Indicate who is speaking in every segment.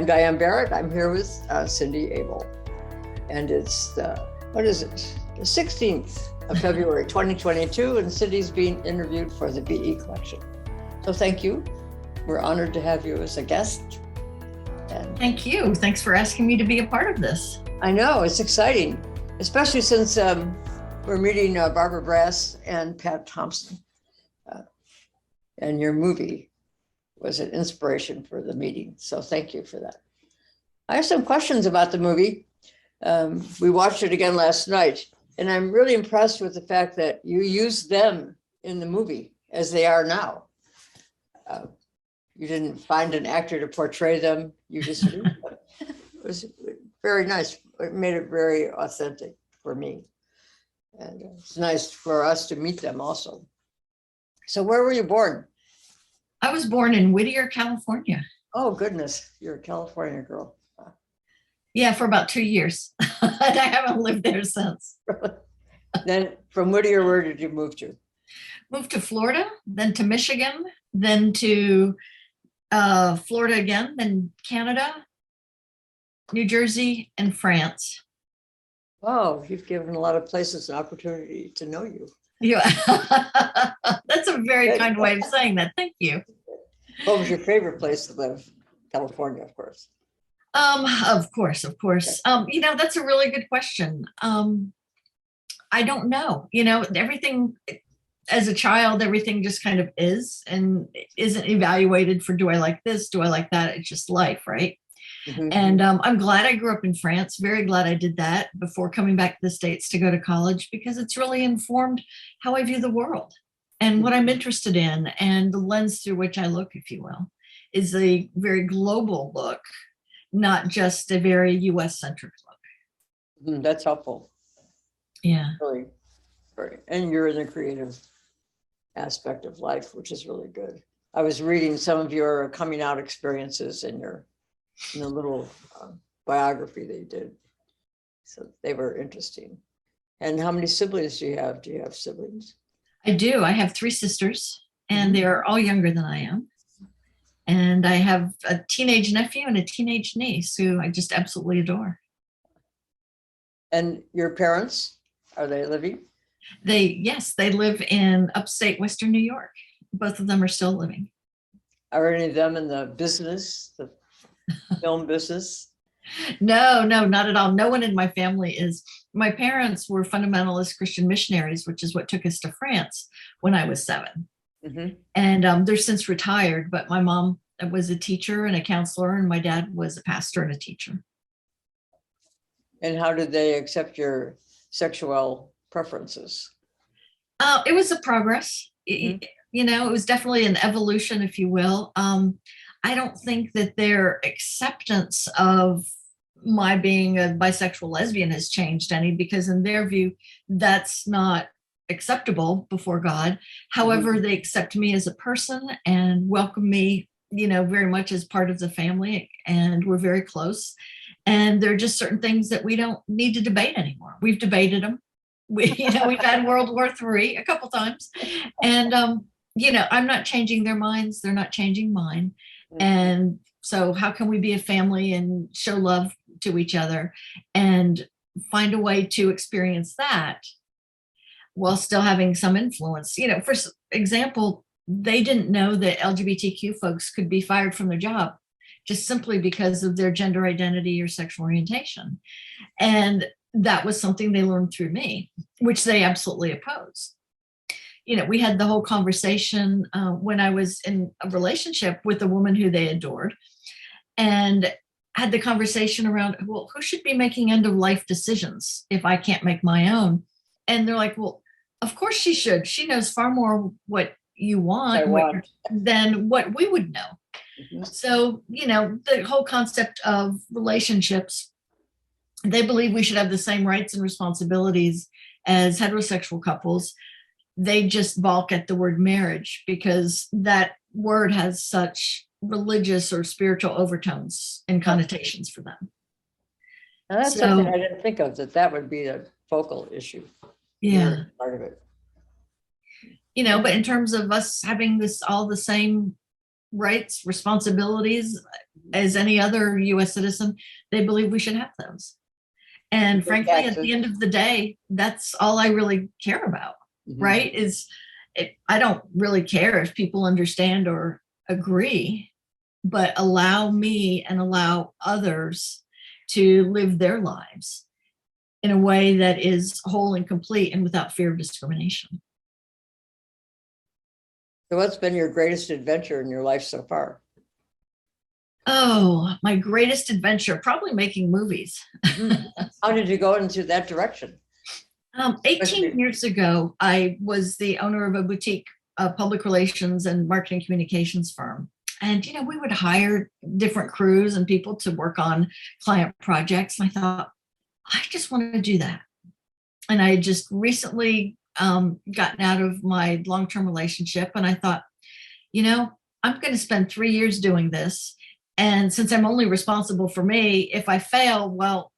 Speaker 1: Diane Barrett. I'm here with Cindy Abel. And it's, what is it? The 16th of February, 2022, and Cindy's being interviewed for the BE collection. So thank you. We're honored to have you as a guest. And
Speaker 2: thank you. Thanks for asking me to be a part of this.
Speaker 1: I know, it's exciting, especially since we're meeting Barbara Brass and Pat Thompson. And your movie was an inspiration for the meeting. So thank you for that. I have some questions about the movie. We watched it again last night, and I'm really impressed with the fact that you used them in the movie as they are now. You didn't find an actor to portray them. You just used them. It was very nice. It made it very authentic for me. And it's nice for us to meet them also. So where were you born?
Speaker 2: I was born in Whittier, California.
Speaker 1: Oh, goodness. You're a California girl.
Speaker 2: Yeah, for about 2 years. And I haven't lived there since.
Speaker 1: Then from Whittier, where did you move to?
Speaker 2: Moved to Florida, then to Michigan, then to Florida again, then Canada, New Jersey, and France.
Speaker 1: Oh, you've given a lot of places an opportunity to know you.
Speaker 2: Yeah, that's a very kind way of saying that. Thank you.
Speaker 1: What was your favorite place to live? California, of course.
Speaker 2: Of course. That's a really good question. I don't know. Everything as a child, everything just kind of is and isn't evaluated for do I like this, do I like that? It's just life, right? Mm-hmm. And I'm glad I grew up in France. Very glad I did that before coming back to the States to go to college, because it's really informed how I view the world and what I'm interested in. And the lens through which I look, if you will, is a very global look, not just a very US centric look.
Speaker 1: That's helpful.
Speaker 2: Yeah.
Speaker 1: Really, very. And you're in the creative aspect of life, which is really good. I was reading some of your coming out experiences in the little biography they did. So they were interesting. And how many siblings do you have? Do you have siblings?
Speaker 2: I do. I have 3 sisters, and they're all younger than I am. And I have a teenage nephew and a teenage niece who I just absolutely adore.
Speaker 1: And your parents, are they living?
Speaker 2: Yes, they live in upstate Western New York. Both of them are still living.
Speaker 1: Are any of them in the business, the film business?
Speaker 2: No, not at all. No one in my family is. My parents were fundamentalist Christian missionaries, which is what took us to France when I was 7. Mm-hmm. And they're since retired, but my mom was a teacher and a counselor, and my dad was a pastor and a teacher.
Speaker 1: And how did they accept your sexual preferences?
Speaker 2: It was a progress. Mm-hmm. It was definitely an evolution, if you will. I don't think that their acceptance of my being a bisexual lesbian has changed any, because in their view, that's not acceptable before God. However, they accept me as a person and welcome me, very much as part of the family, and we're very close. And there are just certain things that we don't need to debate anymore. We've debated them. We've had World War III a couple times, and I'm not changing their minds. They're not changing mine. And so how can we be a family and show love to each other and find a way to experience that while still having some influence? For example, they didn't know that LGBTQ folks could be fired from their job just simply because of their gender identity or sexual orientation. And that was something they learned through me, which they absolutely opposed. We had the whole conversation when I was in a relationship with a woman who they adored, and had the conversation around, well, who should be making end of life decisions if I can't make my own? And they're like, well, of course she should. She knows far more what you want than what we would know. Mm-hmm. So, the whole concept of relationships, they believe we should have the same rights and responsibilities as heterosexual couples. They just balk at the word marriage because that word has such religious or spiritual overtones and connotations for them.
Speaker 1: Now that's something I didn't think of, that would be a focal issue.
Speaker 2: Yeah.
Speaker 1: Part of it.
Speaker 2: But in terms of us having all the same rights, responsibilities as any other US citizen, they believe we should have those. And frankly, at the end of the day, that's all I really care about, right? I don't really care if people understand or agree, but allow me and allow others to live their lives in a way that is whole and complete and without fear of discrimination.
Speaker 1: So what's been your greatest adventure in your life so far?
Speaker 2: Oh, my greatest adventure, probably making movies.
Speaker 1: How did you go into that direction?
Speaker 2: 18 years ago, I was the owner of a boutique public relations and marketing communications firm. And, we would hire different crews and people to work on client projects. And I thought, I just want to do that. And I just recently gotten out of my long-term relationship. And I thought, I'm going to spend 3 years doing this. And since I'm only responsible for me, if I fail, well,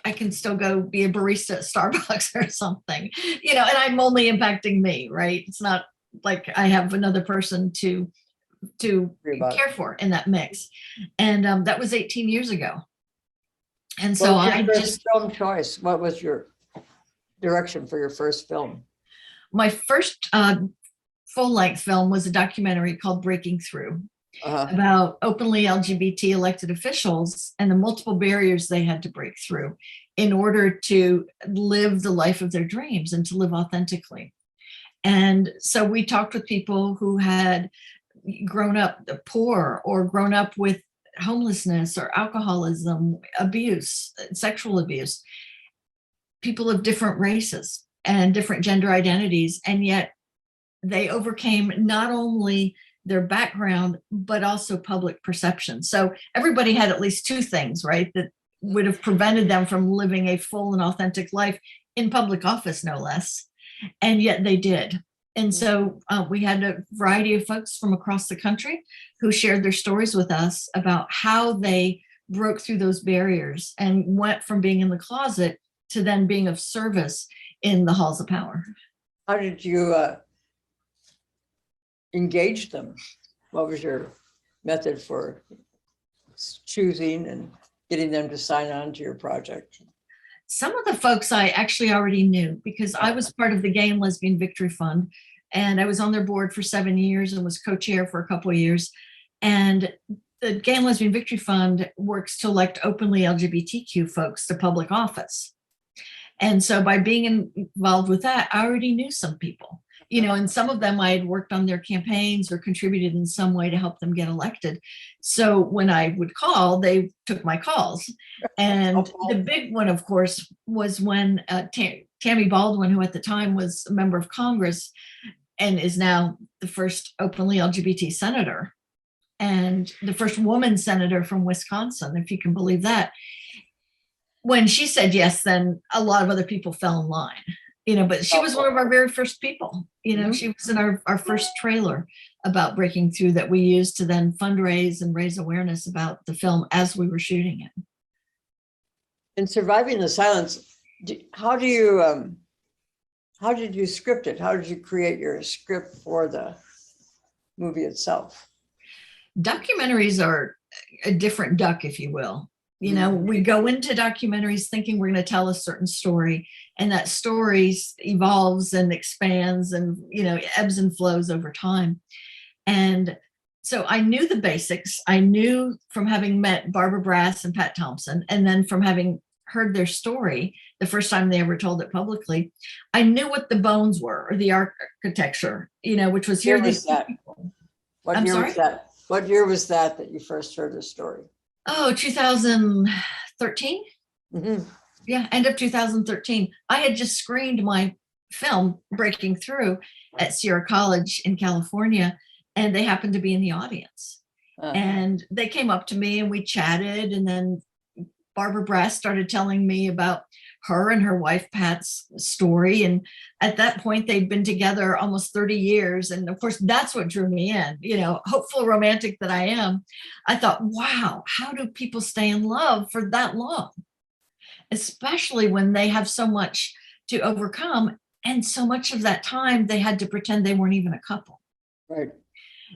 Speaker 2: I can still go be a barista at Starbucks or something, and I'm only impacting me, right? It's not like I have another person to care for in that mix. And that was 18 years ago. And so I just
Speaker 1: film choice. What was your direction for your first film?
Speaker 2: My first full-length film was a documentary called Breaking Through, about openly LGBT elected officials and the multiple barriers they had to break through in order to live the life of their dreams and to live authentically. And so we talked with people who had grown up poor or grown up with homelessness or alcoholism, abuse, sexual abuse, people of different races and different gender identities, and yet they overcame not only their background, but also public perception. So everybody had at least two things, right, that would have prevented them from living a full and authentic life in public office, no less. And yet they did. And so we had a variety of folks from across the country who shared their stories with us about how they broke through those barriers and went from being in the closet to then being of service in the halls of power.
Speaker 1: How did you engage them? What was your method for choosing and getting them to sign on to your project?
Speaker 2: Some of the folks I actually already knew because I was part of the Gay and Lesbian Victory Fund, and I was on their board for 7 years and was co-chair for a couple of years. And the Gay and Lesbian Victory Fund works to elect openly LGBTQ folks to public office. And so by being involved with that, I already knew some people, and some of them I had worked on their campaigns or contributed in some way to help them get elected. So when I would call, they took my calls. And the big one, of course, was when Tammy Baldwin, who at the time was a member of Congress and is now the first openly LGBT senator and the first woman senator from Wisconsin, if you can believe that. When she said yes, then a lot of other people fell in line, but she was one of our very first people. She was in our first trailer about breaking through that we used to then fundraise and raise awareness about the film as we were shooting it.
Speaker 1: In Surviving the Silence, how did you script it? How did you create your script for the movie itself?
Speaker 2: Documentaries are a different duck, if you will. We go into documentaries thinking we're going to tell a certain story, and that story evolves and expands and, ebbs and flows over time. And so I knew the basics. I knew from having met Barbara Brass and Pat Thompson, and then from having heard their story the first time they ever told it publicly, I knew what the bones were, or the architecture, which was here.
Speaker 1: What year was that you first heard the story?
Speaker 2: Oh, 2013. Yeah, end of 2013. I had just screened my film Breaking Through at Sierra College in California, and they happened to be in the audience. And they came up to me and we chatted, and then Barbara Brass started telling me about her and her wife Pat's story. And at that point, they'd been together almost 30 years. And of course, that's what drew me in, hopeful romantic that I am. I thought, wow, how do people stay in love for that long? Especially when they have so much to overcome. And so much of that time, they had to pretend they weren't even a couple.
Speaker 1: Right.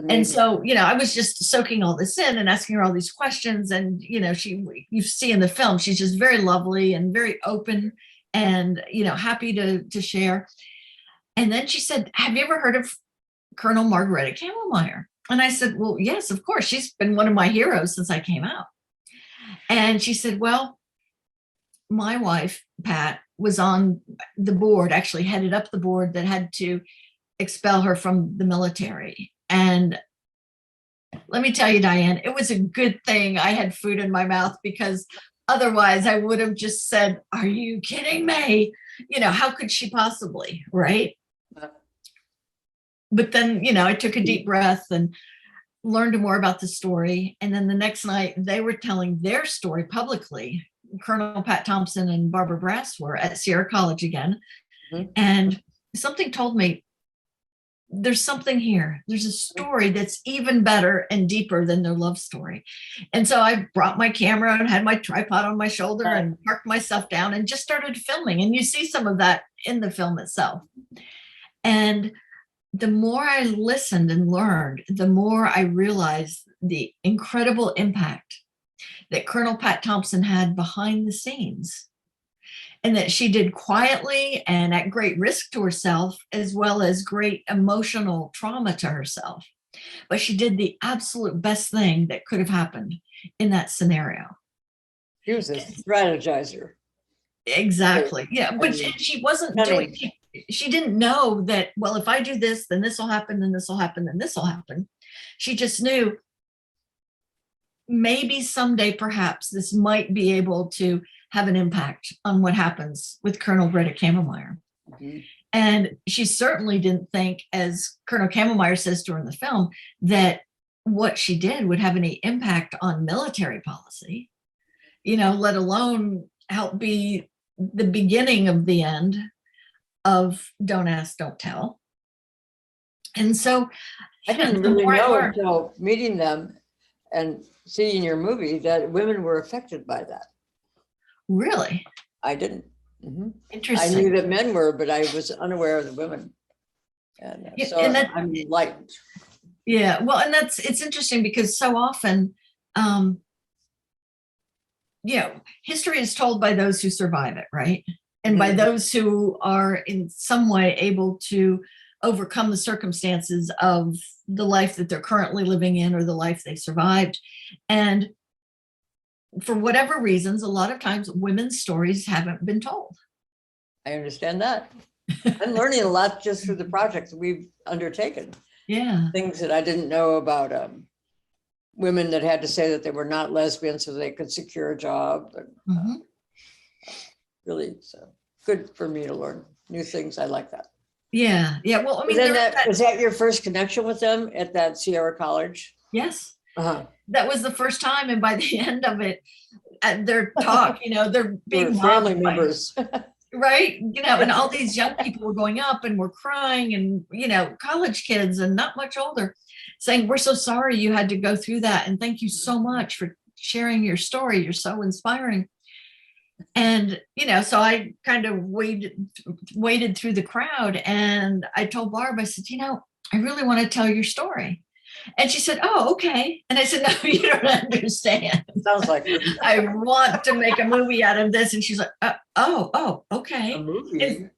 Speaker 2: And so, I was just soaking all this in and asking her all these questions. And, you see in the film, she's just very lovely and very open and, happy to share. And then she said, have you ever heard of Colonel Margaretta Camelmeyer? And I said, well, yes, of course. She's been one of my heroes since I came out. And she said, well, my wife, Pat, was on the board, actually headed up the board that had to expel her from the military. And let me tell you, Diane, it was a good thing I had food in my mouth, because otherwise I would have just said, are you kidding me? How could she possibly, right? But then, I took a deep breath and learned more about the story. And then the next night they were telling their story publicly. Colonel Pat Thompson and Barbara Brass were at Sierra College again. Mm-hmm. And something told me, there's something here. There's a story that's even better and deeper than their love story. And so I brought my camera and had my tripod on my shoulder and parked myself down and just started filming. And you see some of that in the film itself. And the more I listened and learned, the more I realized the incredible impact that Colonel Pat Thompson had behind the scenes, and that she did quietly and at great risk to herself, as well as great emotional trauma to herself. But she did the absolute best thing that could have happened in that scenario.
Speaker 1: She was a strategizer.
Speaker 2: Exactly. Yeah. But she wasn't doing, she didn't know that, well, if I do this, then this will happen, then this will happen, then this will happen. She just knew maybe someday, perhaps, this might be able to have an impact on what happens with Colonel Greta Camelmeyer. Mm-hmm. And she certainly didn't think, as Colonel Camelmeyer says during the film, that what she did would have any impact on military policy, let alone help be the beginning of the end of Don't Ask, Don't Tell. And so
Speaker 1: I didn't really know until meeting them and seeing your movie that women were affected by that.
Speaker 2: Really?
Speaker 1: I didn't. Mm-hmm.
Speaker 2: Interesting.
Speaker 1: I knew that men were, but I was unaware of the women. And so I'm enlightened.
Speaker 2: Yeah, well, and it's interesting because so often, history is told by those who survive it, right? And by those who are in some way able to overcome the circumstances of the life that they're currently living in or the life they survived. And for whatever reasons, a lot of times women's stories haven't been told.
Speaker 1: I understand that. I'm learning a lot just through the projects we've undertaken.
Speaker 2: Yeah.
Speaker 1: Things that I didn't know about women that had to say that they were not lesbians so they could secure a job. Really, so good for me to learn new things. I like that.
Speaker 2: Yeah. Yeah. Well, I mean,
Speaker 1: was that your first connection with them at that Sierra College?
Speaker 2: Yes.
Speaker 1: Uh-huh.
Speaker 2: That was the first time. And by the end of it, at their talk, they're being
Speaker 1: family members.
Speaker 2: Right. And all these young people were going up and were crying, and, college kids and not much older, saying, we're so sorry you had to go through that. And thank you so much for sharing your story. You're so inspiring. And, so I kind of waded through the crowd, and I told Barb, I said, I really want to tell your story. And she said, oh, okay. And I said, no, you don't understand.
Speaker 1: Sounds like
Speaker 2: I want to make a movie out of this. And she's like, oh, okay.
Speaker 1: A movie.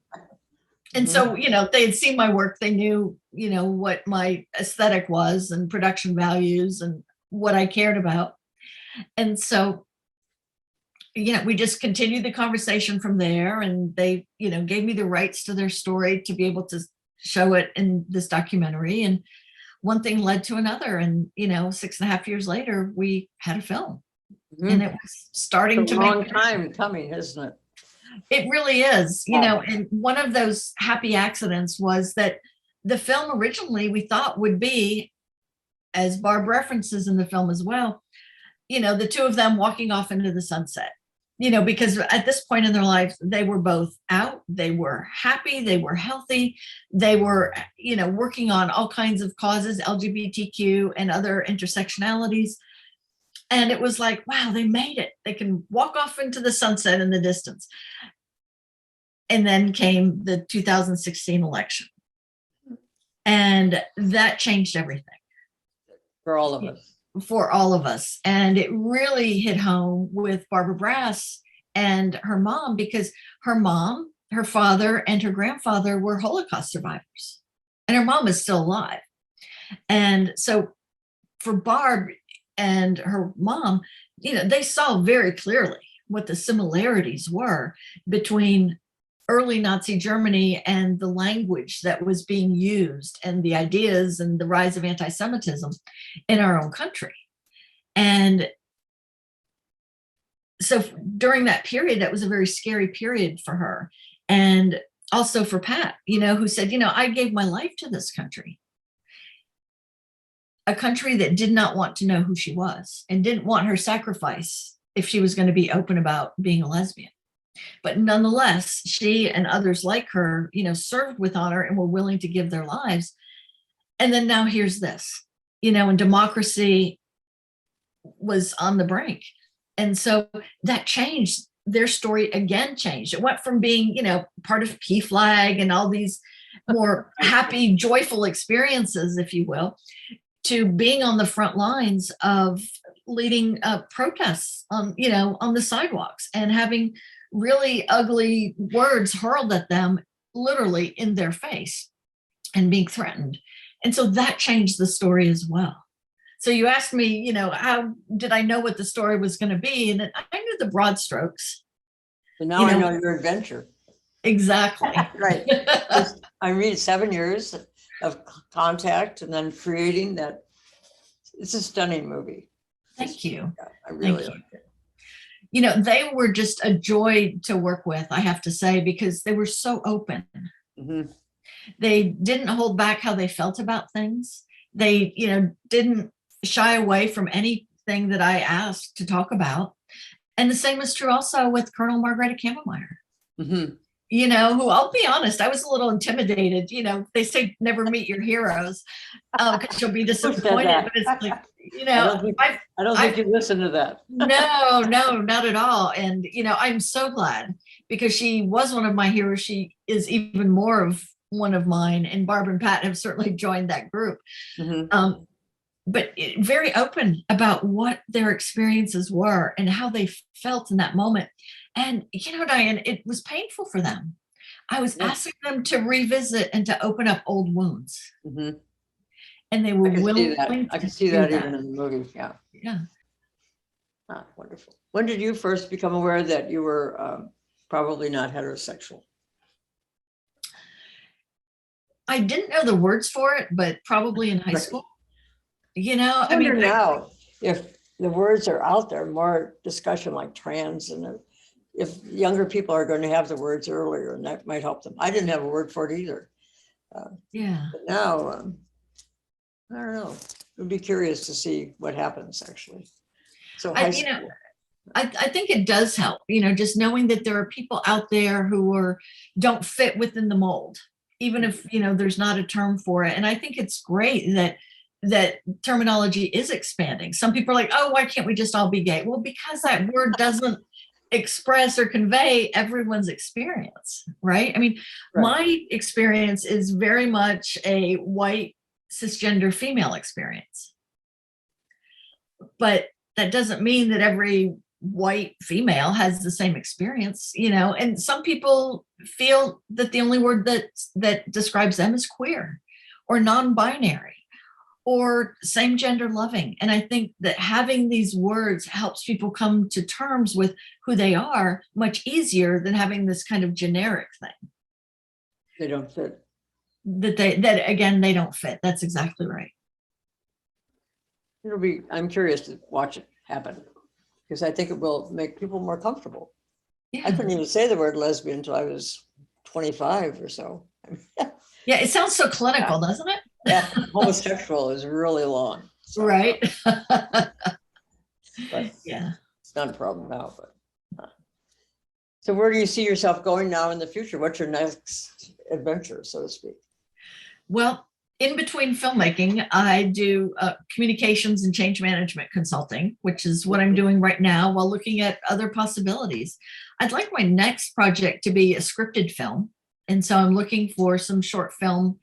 Speaker 2: And so, they had seen my work. They knew, what my aesthetic was and production values and what I cared about. And so, we just continued the conversation from there. And they, gave me the rights to their story to be able to show it in this documentary. And one thing led to another. And, 6.5 years later, we had a film. Mm-hmm. And it was starting to make a long
Speaker 1: time coming, isn't it?
Speaker 2: It really is, and one of those happy accidents was that the film originally we thought would be, as Barb references in the film as well, the two of them walking off into the sunset, because at this point in their lives, they were both out, they were happy, they were healthy, they were, working on all kinds of causes, LGBTQ and other intersectionalities. And it was like, wow, they made it. They can walk off into the sunset in the distance. And then came the 2016 election. And that changed everything.
Speaker 1: For all of us.
Speaker 2: for all of us. And it really hit home with Barbara Brass and her mom, because her mom, her father, and her grandfather were Holocaust survivors. And her mom is still alive. And so for Barb and her mom, they saw very clearly what the similarities were between early Nazi Germany and the language that was being used and the ideas and the rise of anti-Semitism in our own country. And so during that period, that was a very scary period for her. And also for Pat, who said, I gave my life to this country. A country that did not want to know who she was and didn't want her sacrifice if she was going to be open about being a lesbian. But nonetheless, she and others like her, served with honor and were willing to give their lives. And then now here's this, and democracy was on the brink. And so that changed. Their story again changed. It went from being, part of PFLAG and all these more happy, joyful experiences, if you will, to being on the front lines of leading protests on the sidewalks and having really ugly words hurled at them, literally in their face, and being threatened. And so that changed the story as well. So you asked me, how did I know what the story was going to be? And I knew the broad strokes.
Speaker 1: So now I know your adventure.
Speaker 2: Exactly.
Speaker 1: Right. I read 7 years of contact and then creating that. It's a stunning movie.
Speaker 2: Thank you.
Speaker 1: Yeah, I really like it.
Speaker 2: They were just a joy to work with, I have to say, because they were so open.
Speaker 1: Mm-hmm.
Speaker 2: They didn't hold back how they felt about things. They, didn't shy away from anything that I asked to talk about. And the same is true also with Colonel Margareta Kammermeyer.
Speaker 1: Mm-hmm.
Speaker 2: Who, I'll be honest, I was a little intimidated. They say never meet your heroes because you'll be disappointed. But it's like,
Speaker 1: I don't think you listen to that.
Speaker 2: No, not at all. And, I'm so glad, because she was one of my heroes. She is even more of one of mine. And Barb and Pat have certainly joined that group.
Speaker 1: Mm-hmm.
Speaker 2: But very open about what their experiences were and how they felt in that moment. And, Diane, it was painful for them. I was asking them to revisit and to open up old wounds.
Speaker 1: Mm-hmm.
Speaker 2: And they were willing.
Speaker 1: I can see that even in the movie. Yeah.
Speaker 2: Yeah.
Speaker 1: Ah, wonderful. When did you first become aware that you were probably not heterosexual?
Speaker 2: I didn't know the words for it, but probably in high school.
Speaker 1: I wonder now if the words are out there, more discussion like trans, and if younger people are going to have the words earlier, and that might help them. I didn't have a word for it either.
Speaker 2: Yeah.
Speaker 1: But now, I don't know. I'd be curious to see what happens actually. So high school.
Speaker 2: I think it does help, just knowing that there are people out there who don't fit within the mold, even if, there's not a term for it. And I think it's great that terminology is expanding. Some people are like, oh, why can't we just all be gay? Well, because that word doesn't express or convey everyone's experience, right? I mean,
Speaker 1: Right.
Speaker 2: My experience is very much a white cisgender female experience. But that doesn't mean that every white female has the same experience, and some people feel that the only word that describes them is queer or non-binary or same gender loving. And I think that having these words helps people come to terms with who they are much easier than having this kind of generic thing.
Speaker 1: They don't fit.
Speaker 2: They don't fit. That's exactly right.
Speaker 1: I'm curious to watch it happen, because I think it will make people more comfortable.
Speaker 2: Yeah.
Speaker 1: I couldn't even say the word lesbian until I was 25 or so.
Speaker 2: Yeah, it sounds so clinical, doesn't it?
Speaker 1: Yeah, homosexual is really long. So,
Speaker 2: Right.
Speaker 1: but
Speaker 2: Yeah.
Speaker 1: it's not a problem now. But so where do you see yourself going now in the future? What's your next adventure, so to speak?
Speaker 2: Well, in between filmmaking, I do communications and change management consulting, which is what I'm doing right now while looking at other possibilities. I'd like my next project to be a scripted film. And so I'm looking for some short film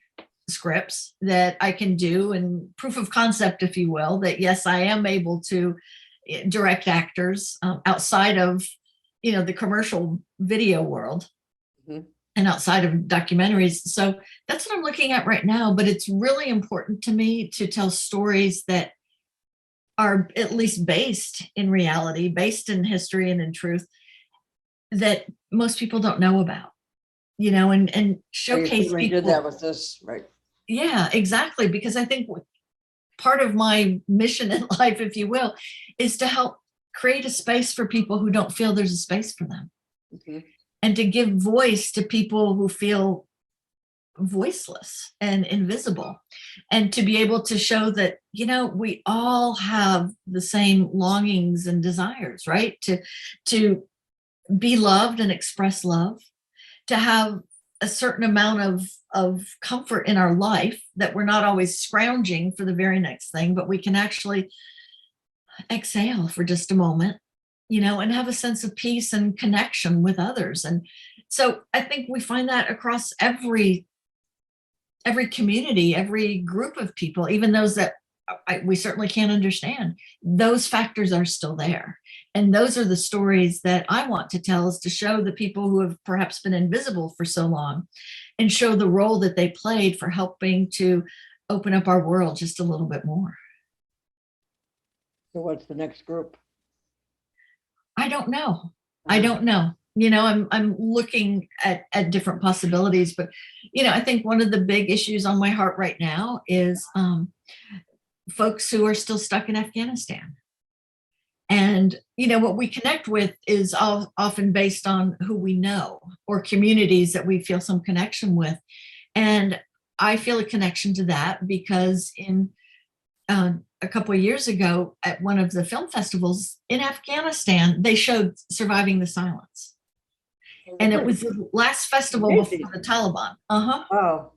Speaker 2: scripts that I can do, and proof of concept, if you will, that yes, I am able to direct actors outside of, the commercial video world.
Speaker 1: Mhm.
Speaker 2: And outside of documentaries. So that's what I'm looking at right now. But it's really important to me to tell stories that are at least based in reality, based in history and in truth, that most people don't know about, and
Speaker 1: So you
Speaker 2: showcase
Speaker 1: certainly did
Speaker 2: people.
Speaker 1: that with this, right?
Speaker 2: Yeah, exactly. Because I think part of my mission in life, if you will, is to help create a space for people who don't feel there's a space for them,
Speaker 1: Mhm.
Speaker 2: and to give voice to people who feel voiceless and invisible, and to be able to show that we all have the same longings and desires, right? To be loved and express love, to have a certain amount of comfort in our life, that we're not always scrounging for the very next thing, but we can actually exhale for just a moment, and have a sense of peace and connection with others. And so I think we find that across every community, every group of people, even those that we certainly can't understand. Those factors are still there. And those are the stories that I want to tell, is to show the people who have perhaps been invisible for so long, and show the role that they played for helping to open up our world just a little bit more.
Speaker 1: So what's the next group?
Speaker 2: I don't know. I don't know. I'm looking at different possibilities, but I think one of the big issues on my heart right now is folks who are still stuck in Afghanistan. And what we connect with is often based on who we know, or communities that we feel some connection with. And I feel a connection to that because in a couple of years ago, at one of the film festivals in Afghanistan, they showed Surviving the Silence. And it was the last festival before the Taliban.
Speaker 1: Oh,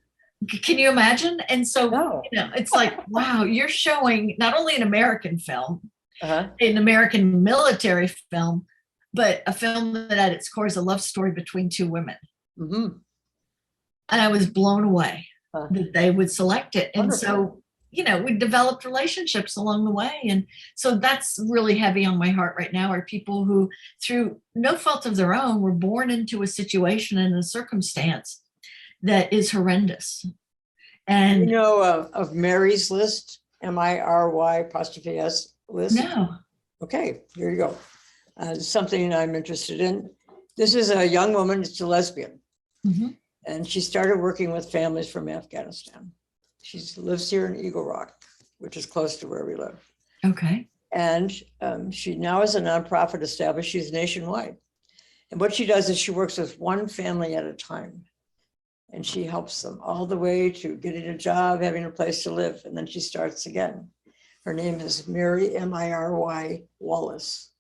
Speaker 2: Can you imagine? And so,
Speaker 1: no.
Speaker 2: it's like, wow, you're showing not only an American film,
Speaker 1: Uh-huh.
Speaker 2: an American military film, but a film that at its core is a love story between two women.
Speaker 1: Mm-hmm.
Speaker 2: And I was blown away that they would select it. And
Speaker 1: Wonderful.
Speaker 2: so, we developed relationships along the way. And so that's really heavy on my heart right now, are people who, through no fault of their own, were born into a situation and a circumstance that is horrendous. And
Speaker 1: of Mary's List, MIRY''S list?
Speaker 2: no.
Speaker 1: Okay, here you go. Something I'm interested in. This is a young woman, it's a lesbian.
Speaker 2: Mm-hmm.
Speaker 1: And she started working with families from Afghanistan. She lives here in Eagle Rock, which is close to where we live.
Speaker 2: Okay.
Speaker 1: And she now has a nonprofit established. She's nationwide. And what she does is she works with one family at a time. And she helps them all the way to getting a job, having a place to live. And then she starts again. Her name is Mary, MIRY Wallace.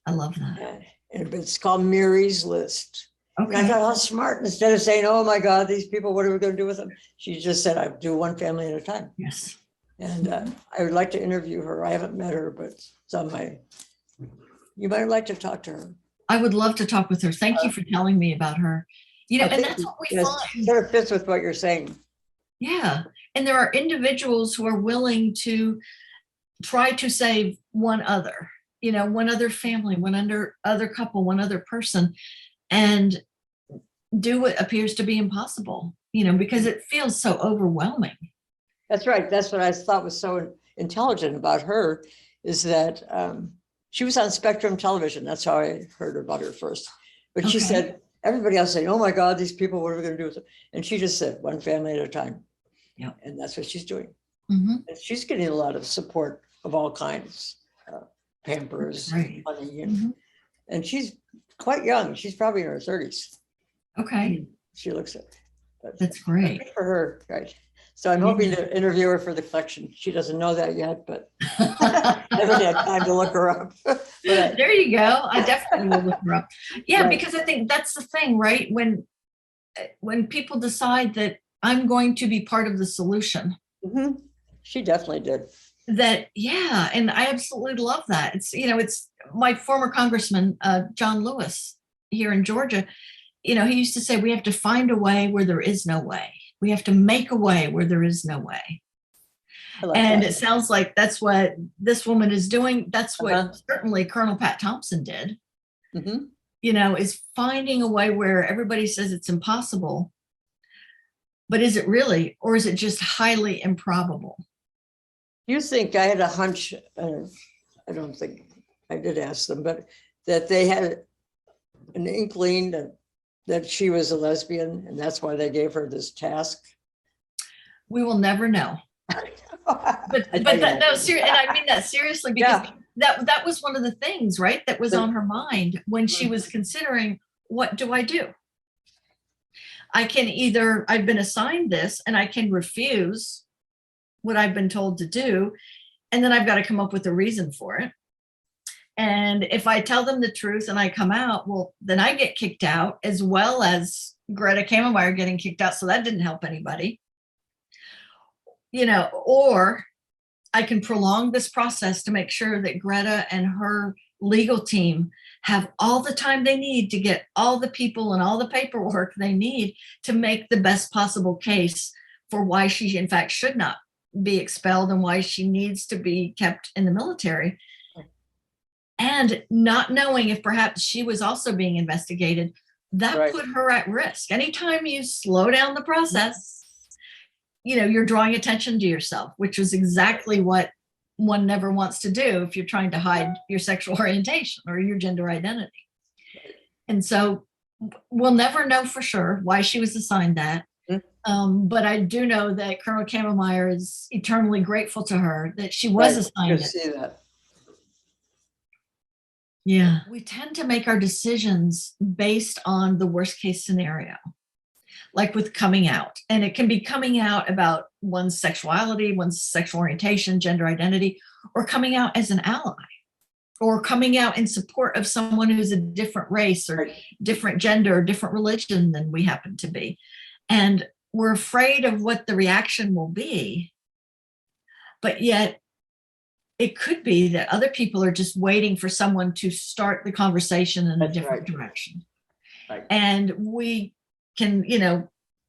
Speaker 2: I love that.
Speaker 1: And it's called Mary's List.
Speaker 2: Okay.
Speaker 1: And I thought, how smart. Instead of saying, oh my God, these people, what are we going to do with them? She just said, I do one family at a time.
Speaker 2: Yes.
Speaker 1: And I would like to interview her. I haven't met her, but it's on you might like to talk to her.
Speaker 2: I would love to talk with her. Thank you for telling me about her. And that's what we find.
Speaker 1: Sort of fits with what you're saying.
Speaker 2: Yeah. And there are individuals who are willing to try to save one other, one other family, other couple, one other person, and do what appears to be impossible, because it feels so overwhelming.
Speaker 1: That's right. That's what I thought was so intelligent about her, is that she was on Spectrum Television. That's how I heard about her first. But she said, everybody else saying, oh my God, these people, what are we going to do with them? And she just said, one family at a time.
Speaker 2: Yeah.
Speaker 1: And that's what she's doing.
Speaker 2: Mm-hmm.
Speaker 1: And she's getting a lot of support of all kinds, Pampers,
Speaker 2: right.
Speaker 1: Money, and she's quite young. She's probably in her 30s.
Speaker 2: Okay.
Speaker 1: She looks it.
Speaker 2: That's great.
Speaker 1: Good for her, right? So I'm hoping to interview her for the collection. She doesn't know that yet, but I haven't had time to look her up.
Speaker 2: There you go. I definitely will look her up. Yeah,
Speaker 1: right.
Speaker 2: Because I think that's the thing, right? When people decide that I'm going to be part of the solution.
Speaker 1: Mm-hmm. She definitely did.
Speaker 2: That, yeah, and I absolutely love that. It's my former congressman, John Lewis, here in Georgia. He used to say we have to find a way where there is no way. We have to make a way where there is no way.
Speaker 1: I like
Speaker 2: And
Speaker 1: that.
Speaker 2: it sounds like that's what this woman is doing. That's what
Speaker 1: Uh-huh.
Speaker 2: certainly Colonel Pat Thompson did,
Speaker 1: Mhm.
Speaker 2: is finding a way where everybody says it's impossible. But is it really, or is it just highly improbable?
Speaker 1: You think I had a hunch, I don't think I did ask them, but that they had an inkling that she was a lesbian and that's why they gave her this task?
Speaker 2: We will never know. But that, no, seriously, and I mean that seriously, because that was one of the things, right, that was on her mind when she was considering, what do I do? I can either, I've been assigned this and I can refuse what I've been told to do, and then I've got to come up with a reason for it. And if I tell them the truth and I come out, well, then I get kicked out, as well as Greta Kamenmeyer getting kicked out. So that didn't help anybody. Or I can prolong this process to make sure that Greta and her legal team have all the time they need to get all the people and all the paperwork they need to make the best possible case for why she, in fact, should not be expelled and why she needs to be kept in the military. And not knowing if perhaps she was also being investigated, that put her at risk. Anytime you slow down the process, you're drawing attention to yourself, which is exactly what one never wants to do if you're trying to hide your sexual orientation or your gender identity. And so we'll never know for sure why she was assigned that. But I do know that Colonel Kamenmeyer is eternally grateful to her that she was assigned it.
Speaker 1: See that.
Speaker 2: Yeah. We tend to make our decisions based on the worst case scenario, like with coming out. And it can be coming out about one's sexuality, one's sexual orientation, gender identity, or coming out as an ally, or coming out in support of someone who's a different race or different gender or different religion than we happen to be. And we're afraid of what the reaction will be, but yet it could be that other people are just waiting for someone to start the conversation in a different direction. And we can,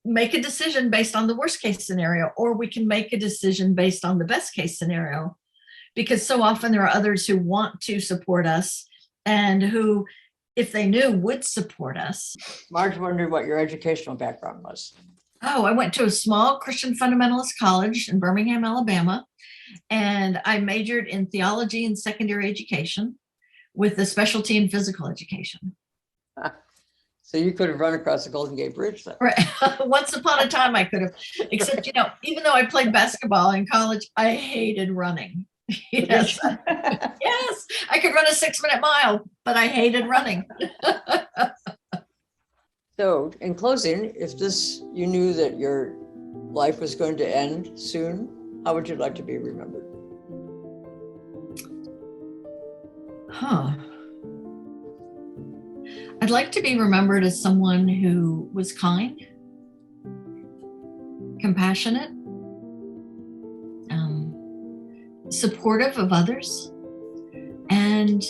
Speaker 2: make a decision based on the worst case scenario, or we can make a decision based on the best case scenario, because so often there are others who want to support us and who, if they knew, would support us.
Speaker 1: Marge wondered what your educational background was.
Speaker 2: Oh, I went to a small Christian fundamentalist college in Birmingham, Alabama, and I majored in theology and secondary education with a specialty in physical education.
Speaker 1: So you could have run across the Golden Gate Bridge then.
Speaker 2: Right. Once upon a time I could have, except, even though I played basketball in college, I hated running. Yes. Yes, I could run a 6-minute mile, but I hated running.
Speaker 1: So in closing, if you knew that your life was going to end soon, how would you like to be remembered?
Speaker 2: I'd like to be remembered as someone who was kind, compassionate, supportive of others, and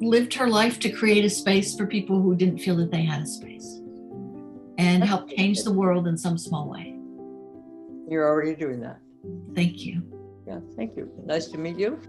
Speaker 2: lived her life to create a space for people who didn't feel that they had a space, and help change the world in some small way.
Speaker 1: You're already doing that.
Speaker 2: Thank you.
Speaker 1: Yeah, thank you. Nice to meet you.